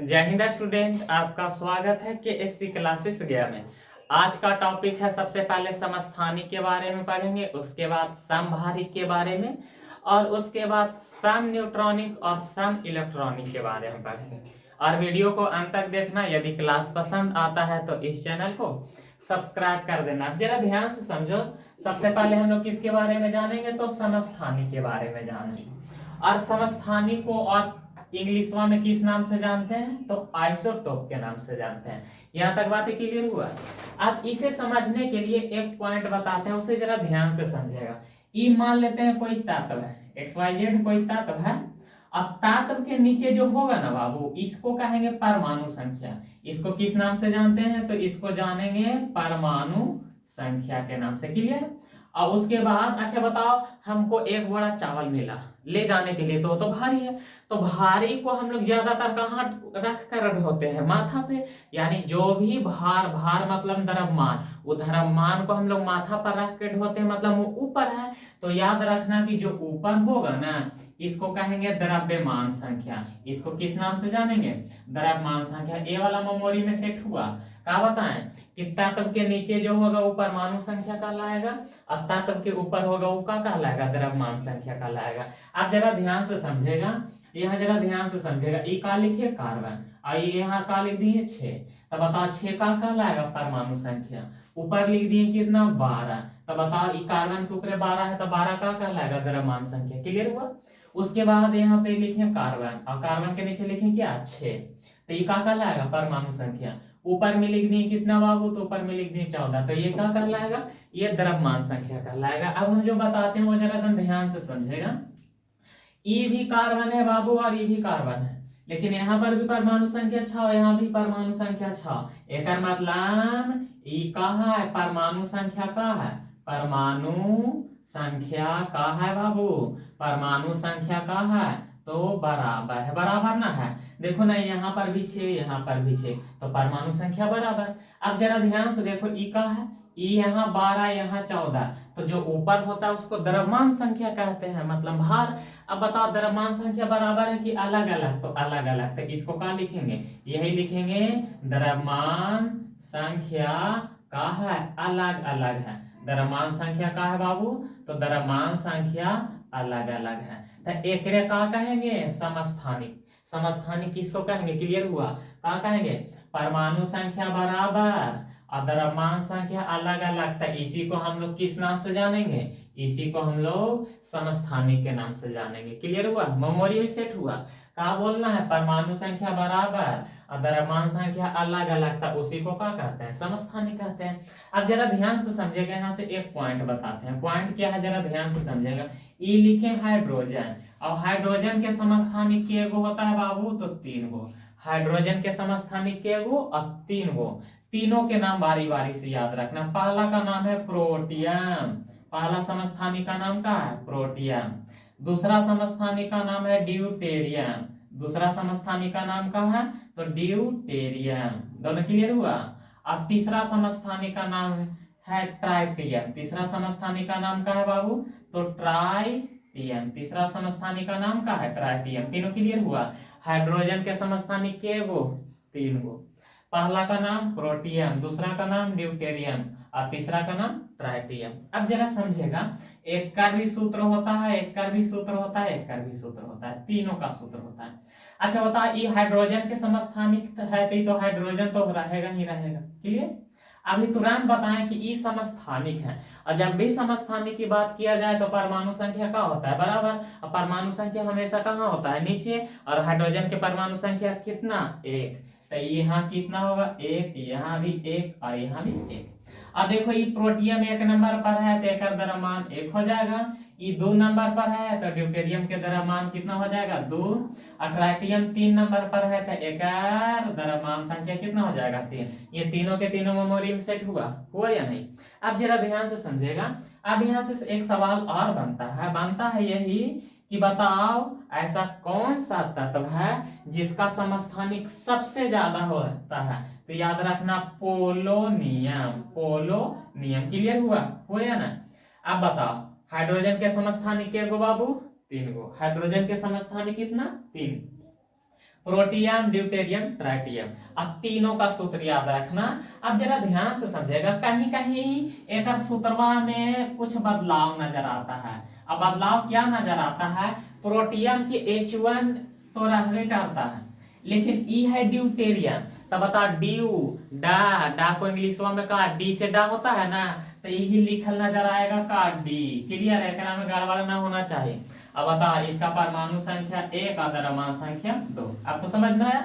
जय हिंद स्टूडेंट, आपका स्वागत है के एस सी क्लासेस गया में। आज का टॉपिक है, सबसे पहले समस्थानिक के बारे में पढ़ेंगे, उसके बाद समभारिक के बारे में और उसके बाद सम न्यूट्रॉनिक और सम इलेक्ट्रॉनिक के बारे में पढ़ेंगे। और वीडियो को अंत तक देखना। यदि क्लास पसंद आता है तो इस चैनल को सब्सक्राइब कर देना। अब जरा ध्यान से समझो। सबसे पहले हम लोग किसके बारे में जानेंगे, तो समस्थानिक के बारे में जानेंगे। और समस्थानिक को और इंग्लिश में किस नाम से जानते हैं, तो आइसोटोप के नाम से जानते हैं। यहां तक बातें क्लियर हुआ। अब इसे समझने के लिए एक पॉइंट बताते हैं, उसे जरा ध्यान से समझेगा। ई मान लेते हैं कोई तत्व है, एक्स वाई जेड कोई तत्व है। अब तत्व के नीचे जो होगा ना बाबू, इसको कहेंगे परमाणु संख्या। इसको किस नाम से जानते हैं, तो इसको जानेंगे परमाणु संख्या के नाम से। क्लियर। और उसके बाद अच्छा बताओ, हमको एक बोरा चावल मिला ले जाने के लिए, तो भारी है। तो भारी को हम लोग ज्यादातर कहाँ रख कर ढोते हैं, माथा पे। यानी जो भी भार, भार मतलब द्रव्यमान, वो द्रव्यमान को हम लोग माथा पर रख के ढोते हैं, मतलब वो ऊपर है। तो याद रखना कि जो ऊपर होगा ना, इसको कहेंगे द्रव्यमान संख्या। इसको किस नाम से जानेंगे, द्रव्यमान संख्या। ए वाला मेमोरी में सेट हुआ। क्या बताएं कि तत्व के नीचे जो होगा वो परमाणु संख्या कहलाएगा, और तत्व के ऊपर होगा वो क्या कहलाएगा, द्रव्यमान संख्या कहलाएगा। आप जरा ध्यान से समझेगा, यहाँ जरा ध्यान से समझेगा। ई का लिखे कार्बन, और यहाँ का लिख दिए 6। तब बताओ 6 का कहलाएगा परमाणु संख्या। ऊपर लिख दिए कितना, 12। तब बताओ ई कार्बन के ऊपर 12 है, तो 12 का कहलाएगा द्रव्यमान संख्या। क्लियर हुआ। उसके बाद यहाँ पे लिखे कार्बन, और कार्बन के नीचे लिखे क्या, 6। तो ये का कहलाएगा परमाणु संख्या। ऊपर में लिख दिए कितना बाबू, तो ऊपर में लिख दिए 14। तो ये क्या कहलाएगा, ये द्रव्यमान संख्या कहलाएगा। अब हम जो बताते हैं वो जरा ध्यान से समझेगा। ई भी कार्बन है बाबू, और ई भी कार्बन है, लेकिन यहाँ पर भी परमाणु संख्या 6, यहाँ भी परमाणु संख्या 6। एक मतलब ई कहाँ है, परमाणु संख्या का है, परमाणु संख्या का है बाबू, परमाणु संख्या का है। तो बराबर है, बराबर ना है। देखो ना, यहाँ पर भी 6, यहाँ पर भी 6, तो परमाणु संख्या बराबर। अब जरा ध्यान से देखो, ई का है, ई यहाँ 12, यहाँ 14। तो जो ऊपर होता है उसको द्रव्यमान संख्या कहते हैं, मतलब भार। अब बताओ द्रव्यमान संख्या बराबर है कि अलग अलग, तो अलग अलग। तो इसको क्या लिखेंगे, यही लिखेंगे द्रव्यमान संख्या का है, अलग अलग है। द्रव्यमान संख्या का है बाबू, तो द्रव्यमान संख्या अलग अलग है। तो एकरे का कहेंगे, समस्थानिक। समस्थानिक किसको कहेंगे, क्लियर हुआ। का कहेंगे, परमाणु संख्या बराबर और द्रव्यमान संख्या अलग अलग। तो इसी को हम लोग किस नाम से जानेंगे, इसी को हम लोग समस्थानिक के नाम से जानेंगे। क्लियर हुआ, मेमोरी में सेट हुआ। क्या बोलना है, परमाणु संख्या बराबर और द्रव्यमान संख्या अलग अलग, था उसी को क्या कहते हैं, समस्थानिक कहते हैं। अब जरा ध्यान से समझेगा, यहाँ से एक पॉइंट बताते हैं। पॉइंट क्या है, जरा ध्यान से समझेगा। ई लिखे हाइड्रोजन, और हाइड्रोजन के समस्थानिक के एगो होता है बाबू, तो 3 गो। हाइड्रोजन के समस्थानिक के एगो और 3 गो। तीनों के नाम बारी बारी से याद रखना। पहला का नाम है प्रोटियम, पहला समस्थानिक का नाम क्या है, प्रोटियम। दूसरा समस्थानिक का नाम है ड्यूटेरियम, दूसरा समस्थानिक का नाम क्या है, तो ड्यूटेरियम। दोनों क्लियर हुआ। अब तीसरा समस्थानिक का नाम है ट्राइटियम, तीसरा समस्थानिक का नाम क्या है बाबू, तो ट्राइटियम। तीसरा समस्थानिक का नाम क्या है, ट्राइटियम। तीनों क्लियर हुआ। हाइड्रोजन के समस्थानिक के गो, 3 गो। पहला का नाम प्रोटियम, दूसरा का नाम ड्यूटेरियम, और तीसरा का नाम ट्राइटियम। अब जरा समझेगा, एक का भी सूत्र होता है, एक का भी सूत्र होता है, एक का भी सूत्र होता है, तीनों का सूत्र होता है। अच्छा बता, ये हाइड्रोजन के समस्थानिक है, तो हाइड्रोजन तो रहेगा ही रहेगा। क्लियर। अभी तुरंत बताएं कि ई समस्थानिक है, और जब भी समस्थानिक की बात किया जाए तो परमाणु संख्या का होता है बराबर, और परमाणु संख्या हमेशा कहाँ होता है, नीचे। और हाइड्रोजन के परमाणु संख्या कितना, 1। तो यहाँ कितना होगा, 1, यहाँ भी 1 और यहाँ भी 1। अब देखो ये प्रोटियम 1 नंबर पर है, तो एक द्रव्यमान 1 हो जाएगा। ये 2 नंबर पर है, तो ड्यूटेरियम के द्रव्यमान कितना हो जाएगा, 2। और ट्राइटियम 3 नंबर पर है, तो एक द्रव्यमान संख्या कितना हो जाएगा, 3। ये तीनों के तीनों मेमोरी में सेट हुआ, हुआ या नहीं। अब जरा ध्यान से समझेगा। अब यहाँ से एक सवाल और बनता है यही कि बताओ ऐसा कौन सा तत्व है जिसका समस्थानिक सबसे ज्यादा होता है। तो याद रखना, पोलोनियम, पोलोनियम। क्लियर हुआ या ना। अब बताओ, हाइड्रोजन के समस्थानिक के गो बाबू, 3 गो। हाइड्रोजन के समस्थानिक कितना, 3। Protium, deuterium, tritium. अब तीनों का सूत्र याद रखना। अब जरा ध्यान से समझेगा, कहीं कहीं एक सूत्रवा में कुछ बदलाव नजर आता है। अब बदलाव क्या नजर आता है? प्रोटियम की H1 तो रहने करता है, लेकिन ई है ड्यूटेरियम। तो बता ड्यू डा को इंग्लिश में का डी से डा होता है ना, तो यही लिखल नजर आएगा का डी। क्लियर है? में गड़बड़ ना होना चाहिए। अब बता इसका परमाणु संख्या 1 और द्रव्यमान संख्या 2। अब तो समझ में आया।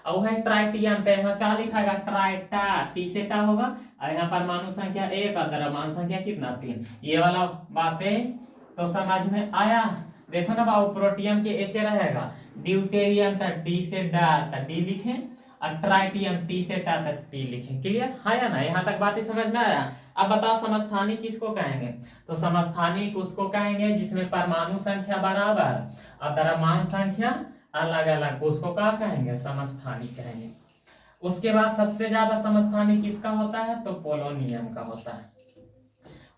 और वो है ट्राइटियम पे यहाँ क्या लिखाएगा? ट्राइटा, टी से टा होगा। और यहाँ परमाणु संख्या 1 और द्रव्यमान संख्या कितना? 3। ये वाला बातें तो समझ में आया। देखो ना बाबू, प्रोटियम के एच रहेगा, ड्यूटेरियम तक डी से डा तक डी लिखें, और ट्राइटियम टी से टा तक टी लिखें। क्लियर है या ना? यहाँ तक बातें समझ में आया। अब बताओ समस्थानिक किसको कहेंगे? तो समस्थानिक उसको कहेंगे जिसमें परमाणु संख्या बराबर और द्रव्यमान संख्या अलग अलग, उसको क्या कहेंगे? समस्थानिक कहेंगे। उसके बाद सबसे ज्यादा समस्थानिक किसका होता है? तो पोलोनियम का होता है।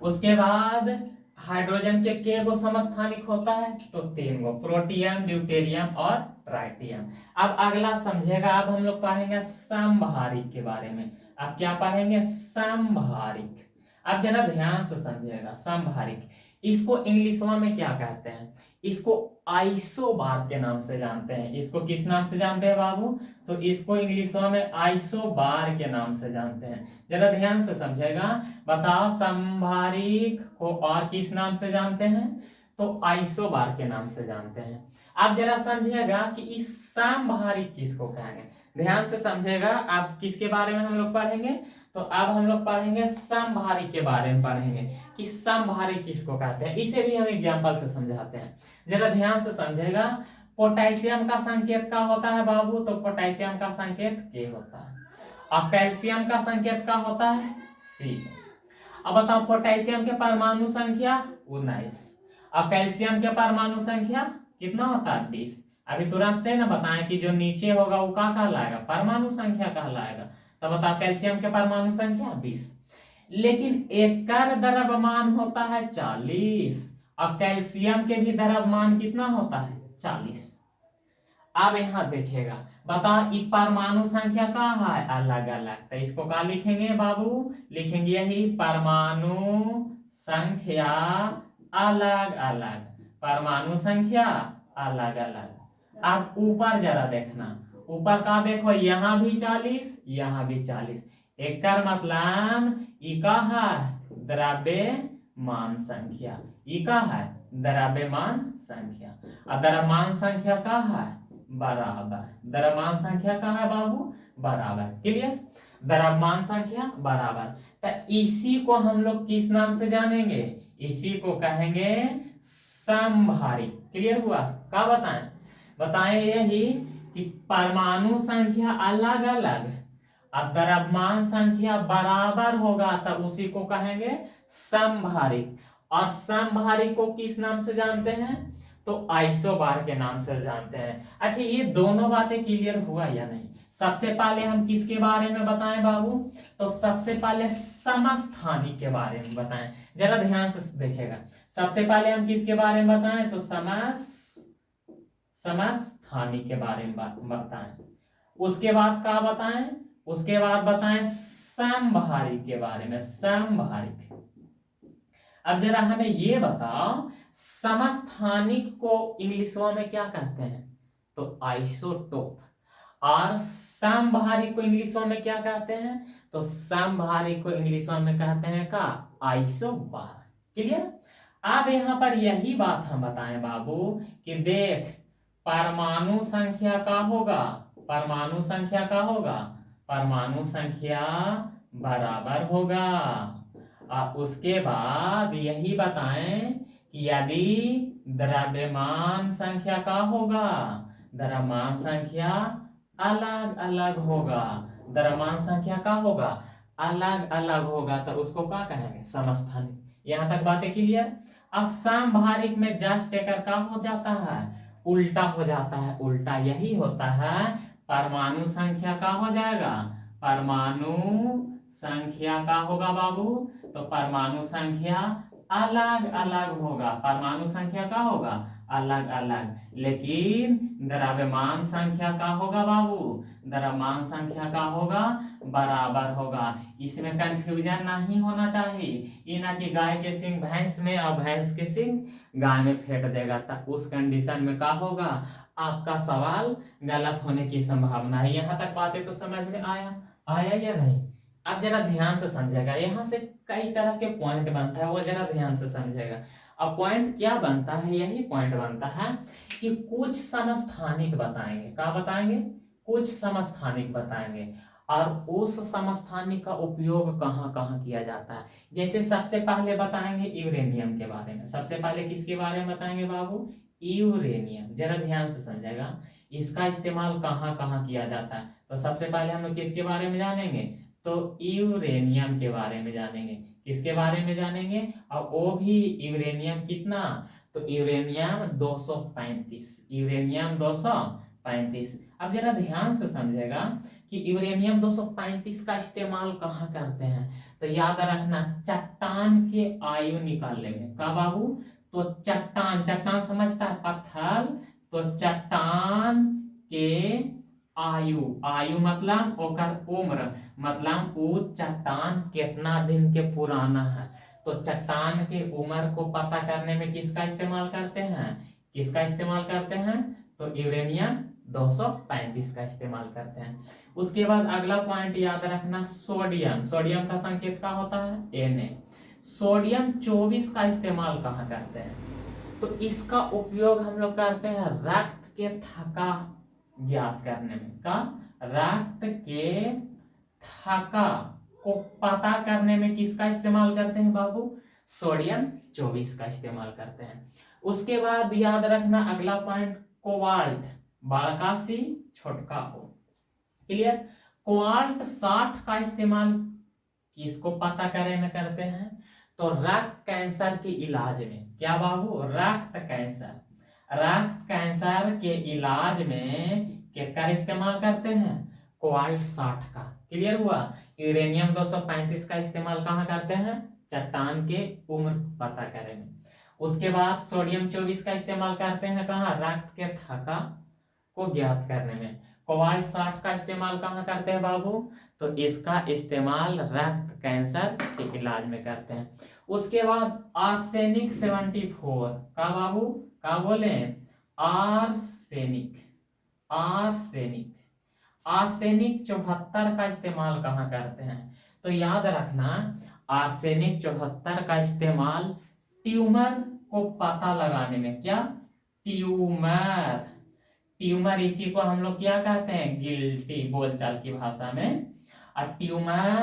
उसके बाद हाइड्रोजन के गो समस्थानिक होता है? तो 3 गो, प्रोटियम, ड्यूटेरियम और ट्राइटियम। अब अगला समझेगा, अब हम लोग पढ़ेंगे समभारिक के बारे में। अब क्या पढ़ेंगे? समभारिक। अब जरा ध्यान से समझिएगा, समभारिक इसको इंग्लिश में क्या कहते हैं? इसको आइसोबार के नाम से जानते हैं। इसको किस नाम से जानते हैं बाबू? तो इसको इंग्लिश में आइसोबार के नाम से जानते हैं। जरा ध्यान से समझेगा, बताओ समभारिक को और किस नाम से जानते हैं? तो आइसोबार के नाम से जानते हैं। आप जरा समझिएगा कि इस समभारिक किसको कहेंगे। ध्यान से समझेगा। आप किसके बारे में हम लोग पढ़ेंगे? तो अब हम लोग पढ़ेंगे समभारिक के बारे में पढ़ेंगे कि समभारिक किसको कहते हैं। इसे भी हम एग्जांपल से समझाते हैं। जरा ध्यान से समझेगा। पोटेशियम का संकेत क्या होता है बाबू? तो पोटेशियम का संकेत के होता है। और कैल्शियम का संकेत क्या होता है? सी। अब बताओ पोटेशियम के परमाणु संख्या 19 और कैल्शियम के परमाणु संख्या कितना होता है? 20। अभी तुरंत ना बताएं कि जो नीचे होगा वो क्या कहलाएगा? परमाणु संख्या कहलाएगा। तो बताओ कैल्शियम के परमाणु संख्या 20, लेकिन एक द्रव्यमान होता है 40 और कैल्शियम के भी द्रव्यमान कितना होता है? 40। अब यहाँ देखेगा, बता ये परमाणु संख्या का है अलग अलग, तो इसको क्या लिखेंगे बाबू? लिखेंगे यही परमाणु संख्या अलग अलग, परमाणु संख्या अलग अलग। अब ऊपर जरा देखना, ऊपर का देखो, यहाँ भी 40 यहाँ भी 40। एक मतलब ई का है द्रव्यमान संख्या, ई का है द्रव्यमान संख्या, और द्रव्यमान संख्या का है बराबर। द्रव्यमान संख्या का है बाबू? बराबर। क्लियर? द्रव्यमान संख्या बराबर। तो इसी को हम लोग किस नाम से जानेंगे? इसी को कहेंगे समभारिक। क्लियर हुआ? क्या बताएं? बताएं यही कि परमाणु संख्या अलग अलग और द्रव्यमान संख्या बराबर होगा, तब उसी को कहेंगे समभारिक। और समभारिक को किस नाम से जानते हैं? तो आइसोबार के नाम से जानते हैं। अच्छा, ये दोनों बातें क्लियर हुआ या नहीं? सबसे पहले हम किसके बारे में बताएं बाबू? तो सबसे पहले समस्थानिक के बारे में बताएं। जरा ध्यान से देखिएगा, सबसे पहले हम किसके बारे में बताएं? तो समस्थानिक के बारे में बताएं। उसके बाद क्या बताएं? उसके बाद बताएं समभारिक के बारे में। समभारिक। अब जरा हमें ये बताओ, समस्थानिक को इंग्लिश में क्या कहते हैं? तो आइसोटोप। और समभारिक को इंग्लिश में क्या कहते हैं? तो समभारिक को इंग्लिश में कहते हैं का आइसोबार। क्लियर? अब यहाँ पर यही बात हम बताएं बाबू कि देख, परमाणु संख्या का होगा, परमाणु संख्या का होगा, परमाणु संख्या बराबर होगा। और उसके बाद यही बताएं कि यदि द्रव्यमान संख्या का होगा, द्रव्यमान संख्या अलग अलग होगा, द्रव्यमान संख्या का होगा अलग अलग होगा, तो उसको क्या कहेंगे? समस्थानिक। यहाँ तक बातें क्लियर? असमभारिक में जस्ट टेकर का हो जाता है, उल्टा हो जाता है। उल्टा यही होता है, परमाणु संख्या का हो जाएगा, परमाणु संख्या का होगा बाबू, तो परमाणु संख्या अलग अलग होगा, परमाणु संख्या का होगा अलग अलग, लेकिन द्रव्यमान संख्या का होगा बाबू, द्रव्यमान संख्या का होगा बराबर होगा। इसमें कंफ्यूजन नहीं होना चाहिए, ये ना कि गाय के सिंग भैंस में और भैंस के सिंग गाय में फेंट देगा, तब उस कंडीशन में क्या होगा, आपका सवाल गलत होने की संभावना है। यहाँ तक बातें तो समझ में आया या नहीं? अब जरा ध्यान से समझेगा, यहाँ से कई तरह के पॉइंट बनता है, वो जरा ध्यान से समझेगा। अब पॉइंट क्या बनता है, यही पॉइंट बनता है कि कुछ समस्थानिक बताएंगे, क्या बताएंगे, कुछ समस्थानिक बताएंगे, और उस समस्थानिक का उपयोग कहाँ कहाँ किया जाता है। जैसे सबसे पहले बताएंगे यूरेनियम के बारे में, सबसे पहले किसके बारे में बताएंगे बाबू, यूरेनियम। जरा ध्यान से समझेगा, इसका इस्तेमाल कहाँ कहाँ किया जाता है। तो सबसे पहले हम लोग किसके बारे में जानेंगे, तो यूरेनियम के बारे में जानेंगे, किसके बारे में जानेंगे, और वो भी यूरेनियम कितना, तो यूरेनियम 235, यूरेनियम 235। अब जरा ध्यान से समझेगा कि यूरेनियम 235 का इस्तेमाल कहाँ करते हैं, तो याद रखना चट्टान के आयु निकालने में। का बाबू, तो चट्टान, चट्टान समझता है पत्थर, तो चट्टान के आयु, आयु मतलब ओकर उम्र, मतलब वो चट्टान कितना दिन के पुराना है, तो चट्टान के उम्र को पता करने में किसका इस्तेमाल करते हैं, किसका इस्तेमाल करते हैं, तो यूरेनियम 235 का इस्तेमाल करते हैं। उसके बाद अगला पॉइंट याद रखना सोडियम, सोडियम का संकेत क्या होता है, Na। सोडियम 24 का इस्तेमाल कहाँ करते हैं, तो इसका उपयोग हम लोग करते हैं रक्त के थका ज्ञात करने में। का, रक्त के थका को पता करने में किसका इस्तेमाल करते हैं बाबू, सोडियम 24 का इस्तेमाल करते हैं। उसके बाद याद रखना अगला पॉइंट कोबाल्ट, बड़का सी छोटका हो, क्लियर। कोबाल्ट 60 का इस्तेमाल किसको पता करने में करते हैं, तो रक्त कैंसर के इलाज में। क्या बाबू, रक्त कैंसर, रक्त कैंसर के इलाज में क्या इस्तेमाल करते हैं, कोबाल्ट 60 का, क्लियर हुआ। यूरेनियम 235 का इस्तेमाल कहाँ करते हैं, चट्टान के उम्र पता करने में। उसके बाद सोडियम 24 का इस्तेमाल करते हैं कहाँ, रक्त के थका को ज्ञात करने में। कोबाल्ट 60 का इस्तेमाल कहाँ करते हैं बाबू, तो इसका इस्तेमाल रक्त कैंसर के इलाज में करते हैं। उसके बाद आर्सेनिक 74 का बाबू, का बोले, आर्सेनिक, आर्सेनिक, आर्सेनिक 74 का इस्तेमाल कहाँ करते हैं, तो याद रखना आर्सेनिक 74 का इस्तेमाल ट्यूमर को पता लगाने में। क्या, ट्यूमर, ट्यूमर इसी को हम लोग क्या कहते हैं, गिल्टी बोलचाल की भाषा में। और ट्यूमर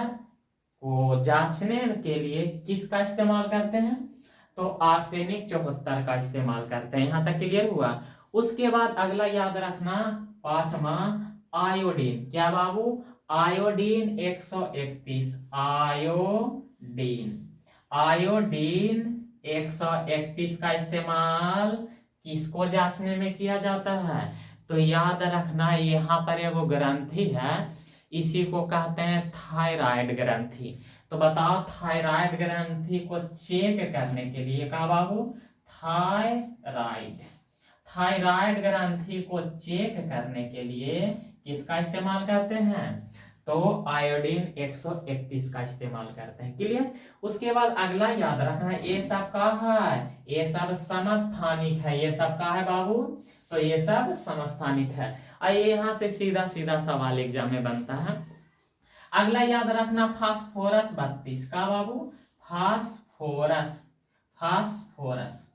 को जांचने के लिए किसका इस्तेमाल करते हैं, तो आर्सेनिक 74 का इस्तेमाल करते हैं। यहां तक क्लियर हुआ। उसके बाद अगला याद रखना पांचवा आयोडीन। क्या बाबू, आयोडीन 131, आयोडीन, आयोडीन 131 का इस्तेमाल किसको जांचने में किया जाता है, तो याद रखना यहाँ पर एगो ग्रंथि है, इसी को कहते हैं थायराइड ग्रंथि। तो बताओ थायराइड ग्रंथि को चेक करने के लिए, का बाबू, थायराइड, थायराइड ग्रंथि को चेक करने के लिए किसका इस्तेमाल करते हैं, तो आयोडीन 131 का इस्तेमाल करते हैं, क्लियर। उसके बाद अगला याद रखना ये सब का है, ये सब समस्थानिक है, ये सब का है बाबू, तो ये सब समस्थानिक है। आइए यहाँ से सीधा सीधा सवाल एग्जाम में बनता है। अगला याद रखना फास्फोरस 32 का बाबू, फास्फोरस, फास्फोरस,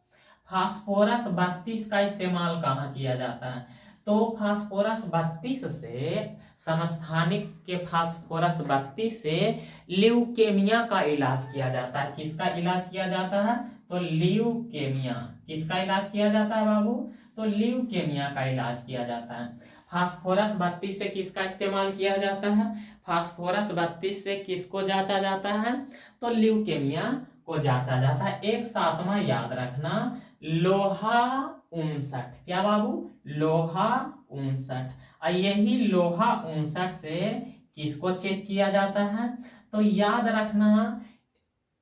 फास्फोरस 32 का इस्तेमाल कहाँ किया जाता है, तो फास्फोरस 32 से समस्थानिक के फास्फोरस 32 से ल्यूकेमिया का इलाज किया जाता है। किसका इलाज किया जाता है, तो ल्यूकेमिया, किसका इलाज किया जाता है बाबू, तो ल्यूकेमिया का इलाज किया जाता है। फास्फोरस 32 से किसका इस्तेमाल किया जाता है, फास्फोरस 32 से किसको जांचा जाता है, तो ल्यूकेमिया को जांचा जाता है। एक सातवां याद रखना लोहा 59, क्या बाबू, लोहा 59, और यही लोहा 59 से किसको चेक किया जाता है, तो याद रखना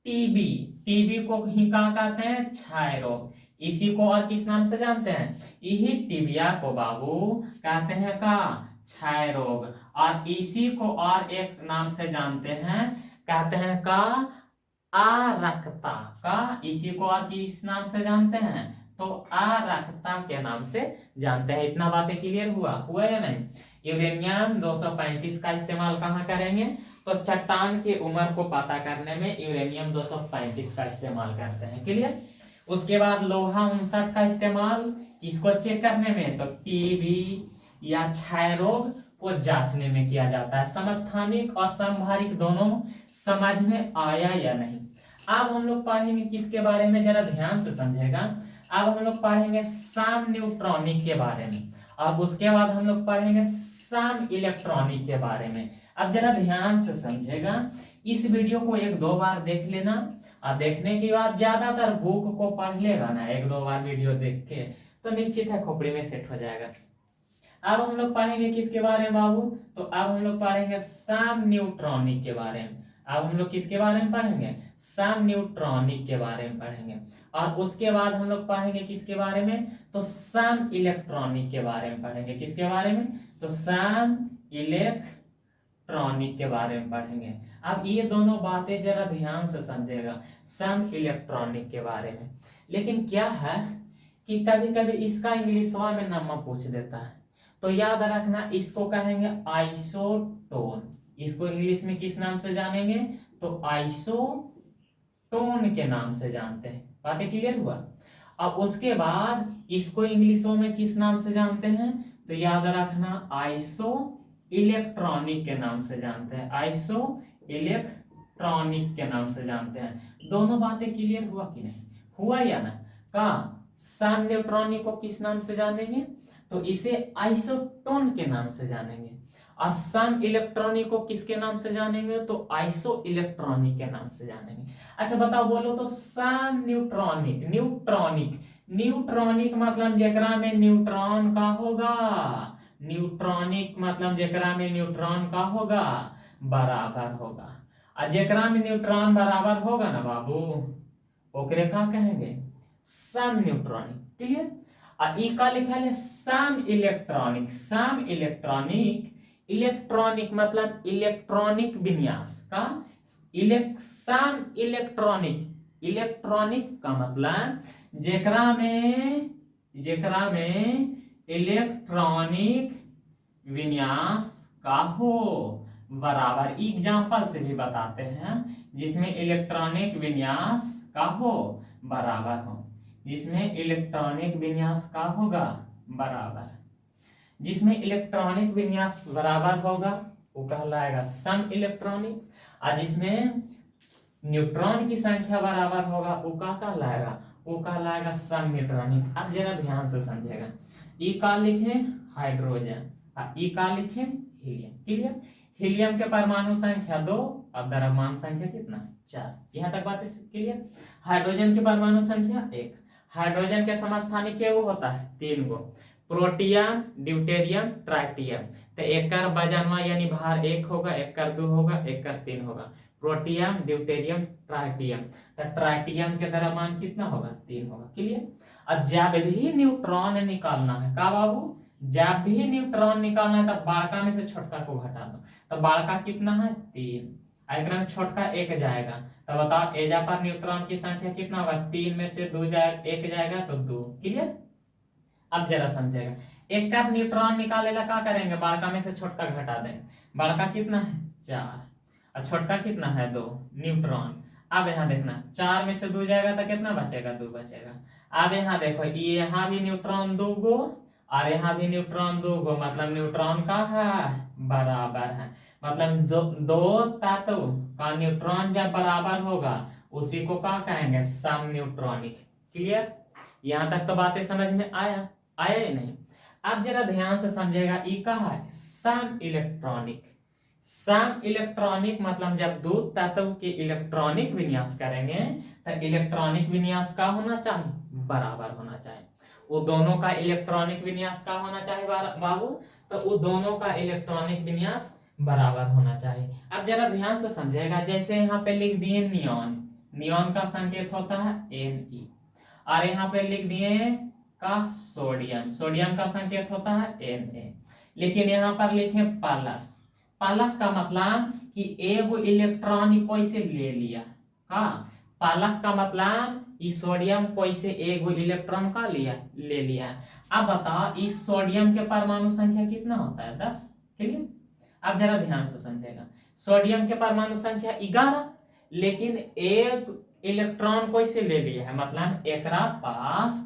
टीबी, टीबी को ही कहा कहते हैं, क्षय रोग। इसी को और किस नाम से जानते हैं? यही टिबिया को बाबू कहते हैं का क्षय रोग, और इसी को और एक नाम से जानते हैं, कहते हैं का आरक्ता। का इसी को और किस नाम से जानते हैं? तो आरक्ता के नाम से जानते हैं। इतना बातें क्लियर हुआ या नहीं? यूरेनियम 235 का इस्तेमाल कहाँ करेंगे? तो चट्टान की उम्र को पता करने में यूरेनियम 235 का इस्तेमाल करते हैं। क्लियर? उसके बाद लोहा 59 का इस्तेमाल किसको चेक करने में? तो टीबी या क्षय रोग को जांचने में किया जाता है। समस्थानिक और समभारिक दोनों समझ में आया या नहीं? अब हम लोग पढ़ेंगे किसके बारे में, जरा ध्यान से समझेगा। अब हम लोग पढ़ेंगे सम न्यूट्रॉनिक के बारे में, अब उसके बाद हम लोग पढ़ेंगे सम इलेक्ट्रॉनिक के बारे में। अब जरा ध्यान से समझेगा, इस वीडियो को 1-2 बार देख लेना, और देखने के बाद ज्यादातर बुक को पढ़ लेगा ना, 1-2 बार वीडियो देख के, तो निश्चित है खोपड़ी में सेट हो जाएगा। अब हम लोग पढ़ेंगे किसके बारे में बाबू? तो अब हम लोग पढ़ेंगे सम न्यूट्रॉनिक के बारे में। अब हम लोग किसके बारे में पढ़ेंगे? सम न्यूट्रॉनिक के बारे में पढ़ेंगे। और उसके बाद हम लोग पढ़ेंगे किसके बारे में? तो सम इलेक्ट्रॉनिक के बारे में पढ़ेंगे। किसके बारे में? तो सम इलेक्ट्रॉनिक के बारे में पढ़ेंगे। अब ये दोनों बातें जरा ध्यान से समझेगा, सम इलेक्ट्रॉनिक के बारे में। लेकिन क्या है कि कभी कभी इसका इंग्लिशवा में नंबर पूछ देता है, तो याद रखना इसको कहेंगे आइसोटोन। इसको इंग्लिश में किस नाम से जानेंगे? तो आइसोटोन के नाम से जानते हैं। बातें क्लियर हुआ? अब उसके बाद इसको इंग्लिशों में किस नाम से जानते हैं? तो याद रखना आइसो इलेक्ट्रॉनिक के नाम से जानते हैं। आइसो इलेक्ट्रॉनिक के नाम से जानते हैं। दोनों बातें क्लियर हुआ कि नहीं? हुआ या ना? का सम न्यूट्रॉनिक को किस नाम से जानेंगे? तो इसे आइसोटोन के नाम से जानेंगे। और सम इलेक्ट्रॉनिक को किसके नाम से जानेंगे? तो आइसो इलेक्ट्रॉनिक के नाम से जानेंगे। अच्छा बताओ, बोलो तो सम न्यूट्रॉनिक। न्यूट्रॉनिक न्यूट्रॉनिक मतलब जेकरा में न्यूट्रॉन का होगा। न्यूट्रॉनिक मतलब जेकरा में न्यूट्रॉन का होगा बराबर होगा। और जेकरा में न्यूट्रॉन बराबर होगा ना बाबू, ओकरे का कहेंगे? सम न्यूट्रॉनिक। क्लियर? और ई का लिखा है सम इलेक्ट्रॉनिक। सम इलेक्ट्रॉनिक, इलेक्ट्रॉनिक मतलब इलेक्ट्रॉनिक विन्यास का। सम इलेक्ट्रॉनिक, इलेक्ट्रॉनिक का मतलब जेकरा में इलेक्ट्रॉनिक विन्यास का हो बराबर। एग्जाम्पल से भी बताते हैं, जिसमें इलेक्ट्रॉनिक विन्यास का हो बराबर हो। जिसमें इलेक्ट्रॉनिक विन्यास का होगा बराबर, जिसमें इलेक्ट्रॉनिक विन्यास बराबर होगा वो कहलाएगा सम इलेक्ट्रॉनिक। और जिसमें न्यूट्रॉन की संख्या बराबर होगा वो क्या कहलाएगा? वो कहलाएगा सम न्यूट्रॉनिक। अब जरा ध्यान से समझेगा, ई का लिखे हाइड्रोजन और ई का लिखे हीलियम। क्लियर? हीलियम के परमाणु संख्या 2 और द्रव्यमान संख्या कितना? 4। यहाँ तक बात क्लियर? हाइड्रोजन की परमाणु संख्या 1। हाइड्रोजन के समस्थानिक के वो होता है 3 गो, प्रोटियम, ड्यूटेरियम, ट्राइटियम। तो एकर वजनवा यानी भार 1 होगा, एकर 2 होगा, एकर 3 होगा। Protium, deuterium, tritium. तो ट्राइटियम के द्रव्यमान कितना होगा? 3 होगा। क्लियर? और जब भी न्यूट्रॉन निकालना है का बाबू, जब भी न्यूट्रॉन निकालना है तब बड़का में से छोटका को घटा दो। तो बड़का कितना है? 3। एकरा में छोटका 1 जाएगा। तो बताओ एजा पर न्यूट्रॉन की संख्या कितना होगा? 3 में से 2 जाएगा, 1 जाएगा तो 2। क्लियर? अब जरा समझेगा, एक का न्यूट्रॉन निकालेला क्या करेंगे? बड़का में से छोटका घटा देंगे। बड़का कितना है? 4 और छोटका कितना है? 2 न्यूट्रॉन। अब यहाँ देखना, 4 में से 2 जाएगा तो कितना बचेगा? 2 बचेगा। अब यहाँ देखो, यहाँ भी न्यूट्रॉन 2 गो और यहाँ भी न्यूट्रॉन 2 गो, मतलब न्यूट्रॉन का है बराबर है। मतलब दो तत्व का न्यूट्रॉन जब बराबर होगा उसी को क्या कहेंगे? सम न्यूट्रॉनिक। क्लियर? यहाँ तक तो बातें समझ में आया या नहीं? अब जरा ध्यान से समझेगा, ई का है सम इलेक्ट्रॉनिक। सम इलेक्ट्रॉनिक मतलब जब दो तत्व के इलेक्ट्रॉनिक विन्यास करेंगे तो इलेक्ट्रॉनिक विन्यास का होना चाहिए? बराबर होना चाहिए। वो दोनों का इलेक्ट्रॉनिक विन्यास का होना चाहिए बाबू? तो वो दोनों का इलेक्ट्रॉनिक विन्यास बराबर होना चाहिए। अब जरा ध्यान से समझेगा, जैसे यहाँ पे लिख दिए नियॉन। नियॉन का संकेत होता है Ne। और यहाँ पे लिख दिए का सोडियम, सोडियम का संकेत होता है Na। लेकिन यहाँ पर लिखे प्लस, प्लस का मतलब कि एगो इलेक्ट्रॉन कोई से ले लिया। हाँ, प्लस का मतलब इस सोडियम कोई से एगो इलेक्ट्रॉन का ले लिया। अब बताओ इस सोडियम के परमाणु संख्या कितना होता है? 10। क्लियर? अब जरा ध्यान से समझेगा। सोडियम के परमाणु संख्या 11, लेकिन एक इलेक्ट्रॉन कोई से ले लिया है, मतलब एकरा पास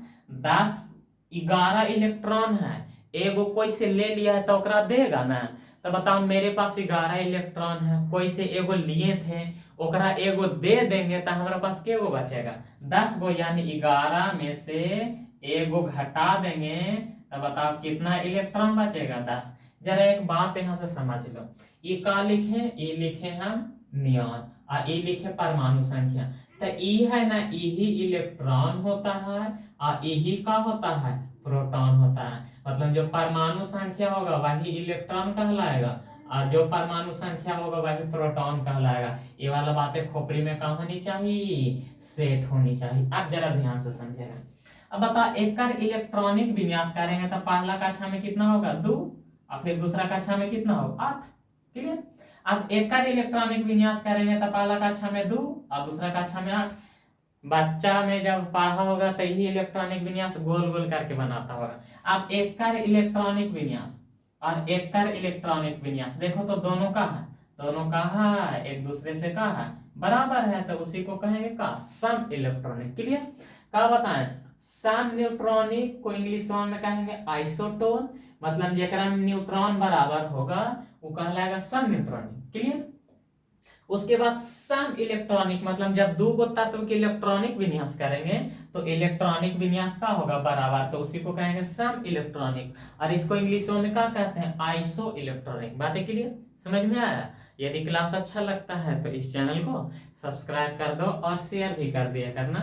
11 इलेक्ट्रॉन है, एगो कोई से ले लिया है तो ओकरा देगा ना। तो बताओ मेरे पास 11 इलेक्ट्रॉन है, कोई से एगो लिए थे, ओकरा एगो दे देंगे तो हमारे पास के गो बचेगा? 10 गो, यानी 11 में से एगो घटा देंगे तो बताओ कितना इलेक्ट्रॉन बचेगा? 10। जरा एक बात यहाँ से समझ लो, ये का लिखे? ये लिखे हम नियॉन, और ये लिखे परमाणु संख्या। तो ई है ना, यही इलेक्ट्रॉन होता है और यही का होता है? प्रोटॉन होता है। मतलब जो परमाणु संख्या होगा वही इलेक्ट्रॉन कहलाएगा, और जो परमाणु संख्या होगा वही प्रोटॉन कहलाएगा। ये वाला बातें खोपड़ी में कहाँ होनी चाहिए? सेट होनी चाहिए। अब जरा ध्यान से समझेगा। अब बता, एक इलेक्ट्रॉनिक विन्यास करेंगे तो पहला कक्षा में कितना होगा? 2, और फिर दूसरा कक्षा में कितना होगा? 8। क्लियर? अब एक इलेक्ट्रॉनिक विन्यास करेंगे तो पहला कक्षा में 2 और दूसरा कक्षा में 8। बच्चा में जब पढ़ा होगा तो यही इलेक्ट्रॉनिक विन्यास गोल गोल करके बनाता होगा। अब एक इलेक्ट्रॉनिक विन्यास और एक इलेक्ट्रॉनिक विन्यास देखो तो दोनों का है, दोनों का है, एक दूसरे से का है, बराबर है, तो उसी को कहेंगे का सम इलेक्ट्रॉनिक। क्लियर? का बताएं? सम न्यूट्रॉनिक को इंग्लिश में कहेंगे आइसोटोन, मतलब जेकरा में न्यूट्रॉन बराबर होगा वो कहलाएगा सम न्यूट्रॉनिक। क्लियर? उसके बाद सम इलेक्ट्रॉनिक, मतलब जब दो गो तत्व के इलेक्ट्रॉनिक विन्यास करेंगे तो इलेक्ट्रॉनिक विन्यास का होगा बराबर, तो उसी को कहेंगे सम इलेक्ट्रॉनिक, और इसको इंग्लिश में क्या कहते हैं? Iso electronic. बातें क्लियर? समझ में आया? यदि क्लास अच्छा लगता है तो इस चैनल को सब्सक्राइब कर दो और शेयर भी कर दिया करना।